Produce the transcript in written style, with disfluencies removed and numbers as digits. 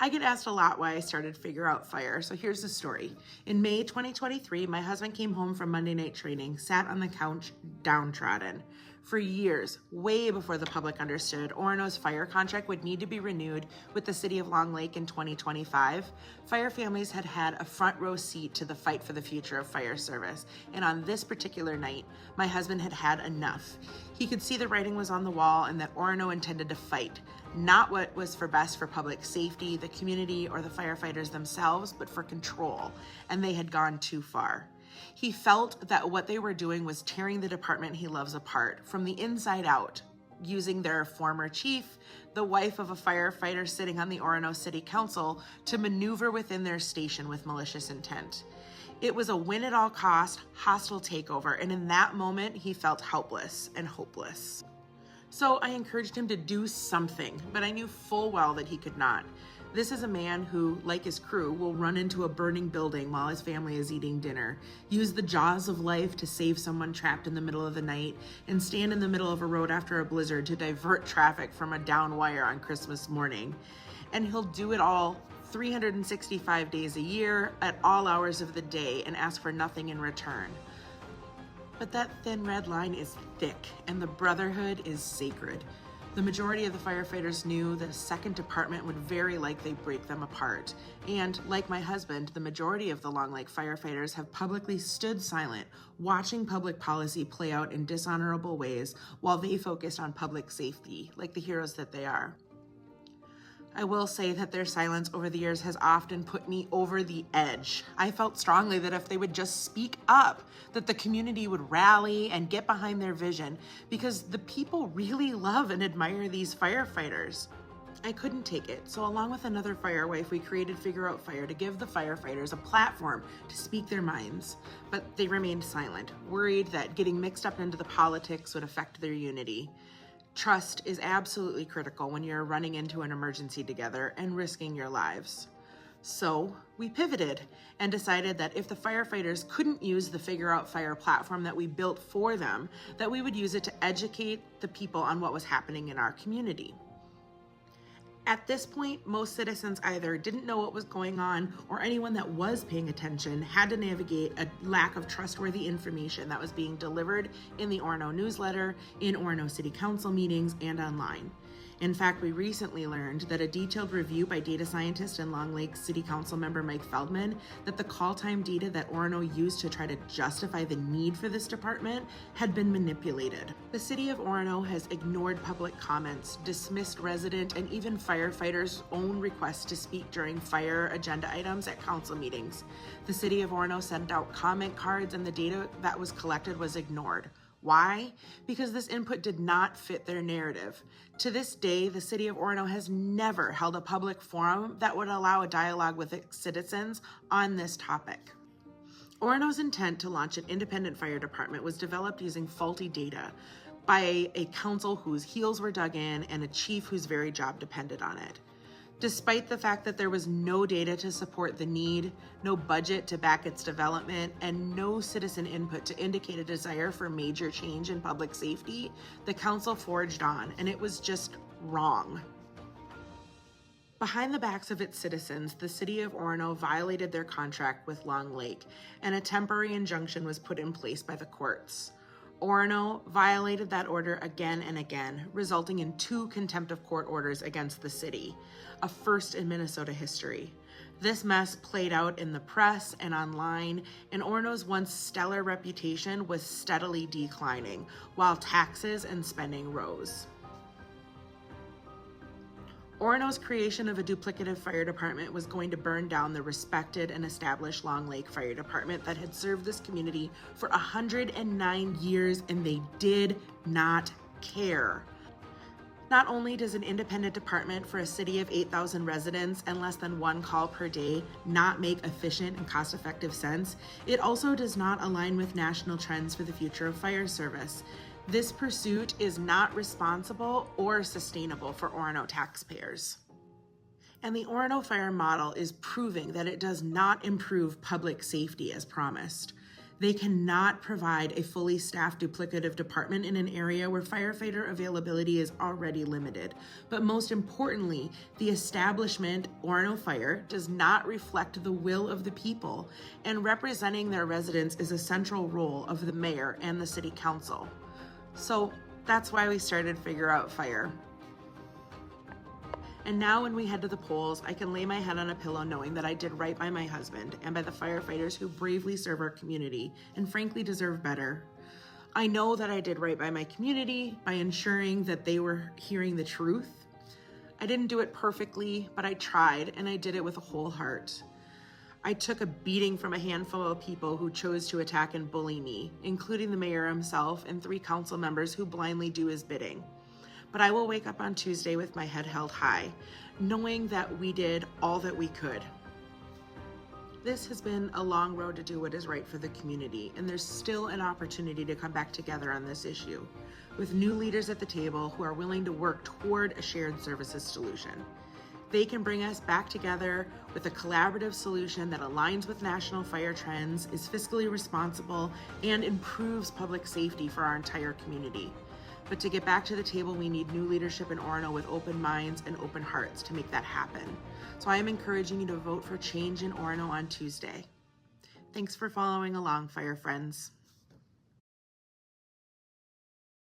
I get asked a lot why I started Figure Out Fire, so here's the story. In May 2023, my husband came home from Monday night training, sat on the couch, downtrodden. For years, way before the public understood, Orono's fire contract would need to be renewed with the city of Long Lake in 2025. Fire families had had a front row seat to the fight for the future of fire service, and on this particular night, my husband had had enough. He could see the writing was on the wall and that Orono intended to fight, not what was for best for public safety, the community, or the firefighters themselves, but for control, and they had gone too far. He felt that what they were doing was tearing the department he loves apart from the inside out, using their former chief, the wife of a firefighter sitting on the Orono City Council, to maneuver within their station with malicious intent. It was a win-at-all-cost, hostile takeover, and in that moment, he felt helpless and hopeless. So I encouraged him to do something, but I knew full well that he could not. This is a man who, like his crew, will run into a burning building while his family is eating dinner, use the jaws of life to save someone trapped in the middle of the night, and stand in the middle of a road after a blizzard to divert traffic from a down wire on Christmas morning. And he'll do it all 365 days a year, at all hours of the day, and ask for nothing in return. But that thin red line is thick, and the brotherhood is sacred. The majority of the firefighters knew that a second department would very likely break them apart. And like my husband, the majority of the Long Lake firefighters have publicly stood silent, watching public policy play out in dishonorable ways while they focused on public safety, like the heroes that they are. I will say that their silence over the years has often put me over the edge. I felt strongly that if they would just speak up, that the community would rally and get behind their vision, because the people really love and admire these firefighters. I couldn't take it, so along with another firewife, we created Figure Out Fire to give the firefighters a platform to speak their minds. But they remained silent, worried that getting mixed up into the politics would affect their unity. Trust is absolutely critical when you're running into an emergency together and risking your lives. So we pivoted and decided that if the firefighters couldn't use the Figure Out Fire platform that we built for them, that we would use it to educate the people on what was happening in our community. At this point, most citizens either didn't know what was going on, or anyone that was paying attention had to navigate a lack of trustworthy information that was being delivered in the Orono newsletter, in Orono City Council meetings, and online. In fact, we recently learned that a detailed review by data scientist and Long Lake City Council member Mike Feldman, that the call time data that Orono used to try to justify the need for this department had been manipulated. The city of Orono has ignored public comments, dismissed resident and even firefighters' own requests to speak during fire agenda items at council meetings. The city of Orono sent out comment cards, and the data that was collected was ignored. Why? Because this input did not fit their narrative. To this day, the city of Orono has never held a public forum that would allow a dialogue with its citizens on this topic. Orono's intent to launch an independent fire department was developed using faulty data by a council whose heels were dug in and a chief whose very job depended on it. Despite the fact that there was no data to support the need, no budget to back its development, and no citizen input to indicate a desire for major change in public safety, the council forged on, and it was just wrong. Behind the backs of its citizens, the city of Orono violated their contract with Long Lake, and a temporary injunction was put in place by the courts. Orono violated that order again and again, resulting in 2 contempt of court orders against the city, a first in Minnesota history. This mess played out in the press and online, and Orono's once stellar reputation was steadily declining, while taxes and spending rose. Orono's creation of a duplicative fire department was going to burn down the respected and established Long Lake Fire Department that had served this community for 109 years, and they did not care. Not only does an independent department for a city of 8,000 residents and less than 1 call per day not make efficient and cost-effective sense, it also does not align with national trends for the future of fire service. This pursuit is not responsible or sustainable for Orono taxpayers. And the Orono Fire model is proving that it does not improve public safety as promised. They cannot provide a fully staffed duplicative department in an area where firefighter availability is already limited. But most importantly, the establishment, Orono Fire, does not reflect the will of the people, and representing their residents is a central role of the mayor and the city council. So that's why we started Figure Out Fire. And now when we head to the polls, I can lay my head on a pillow knowing that I did right by my husband and by the firefighters who bravely serve our community and frankly deserve better. I know that I did right by my community by ensuring that they were hearing the truth. I didn't do it perfectly, but I tried, and I did it with a whole heart. I took a beating from a handful of people who chose to attack and bully me, including the mayor himself and 3 council members who blindly do his bidding. But I will wake up on Tuesday with my head held high, knowing that we did all that we could. This has been a long road to do what is right for the community, and there's still an opportunity to come back together on this issue, with new leaders at the table who are willing to work toward a shared services solution. They can bring us back together with a collaborative solution that aligns with national fire trends, is fiscally responsible, and improves public safety for our entire community. But to get back to the table, we need new leadership in Orono with open minds and open hearts to make that happen. So I am encouraging you to vote for change in Orono on Tuesday. Thanks for following along, fire friends.